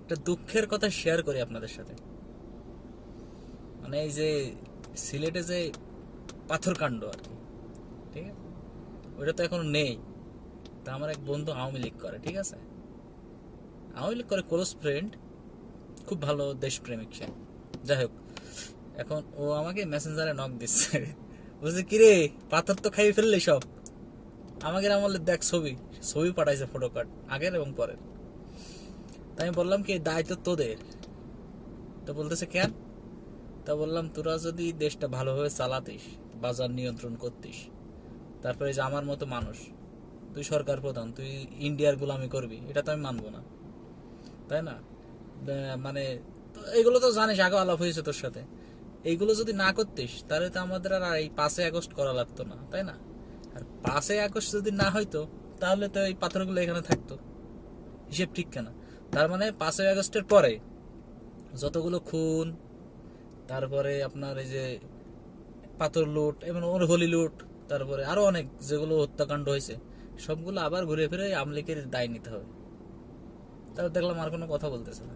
একটা দুঃখের কথা শেয়ার করি আপনাদের সাথে। মানে এই যে সিলেটে যে পাথর কাণ্ড আর কি, ঠিক আছে, ওইটা তো এখন নেই। তা আমার এক বন্ধু আওয়ামী লীগ করে, ঠিক আছে, আওয়ামী লীগ করে, ক্লোজ ফ্রেন্ড, খুব ভালো দেশপ্রেমিক সে। যাই হোক, এখন ও আমাকে মেসেঞ্জারে নক দিচ্ছে, বলছে কিরে পাথর তো খাইয়ে ফেললি সব, আমাকে আমলে দেখ ছবি, ছবি পাঠাইছে, ফটো কার্ড আগের এবং পরের। তাই আমি বললাম কি দায় তো তোদের। তো বলতেছে কেন? তা বললাম তোরা যদি দেশটা ভালোভাবে চালাতিস, বাজার নিয়ন্ত্রণ করতিস, তারপরে যে আমার মতো মানুষ, তুই সরকার প্রধান, তুই ইন্ডিয়ার গোলামি করবি, এটা তো আমি মানবো না, তাই না? মানে এগুলো তো জানিস, আগে আলাপ হয়েছে তোর সাথে। এইগুলো যদি না করতিস তাহলে তো আমাদের আর এই 5ই আগস্ট করা লাগতো না, তাই না? আর 5ই আগস্ট যদি না হইতো তাহলে তো এই পাথরগুলো এখানে থাকতো। হিসেব ঠিক কেনা? তার মানে 5ই আগস্টের পরে যতগুলো খুন, তারপরে আপনার এই যে পাথর লুট এবং হোলি লুট, তারপরে আরো অনেক যেগুলো হত্যাকাণ্ড হয়েছে, সবগুলো আবার ঘুরে ফিরে আমলিকের দায় নিতে হবে। তারপর দেখলাম আর কোনো কথা বলতেছে না।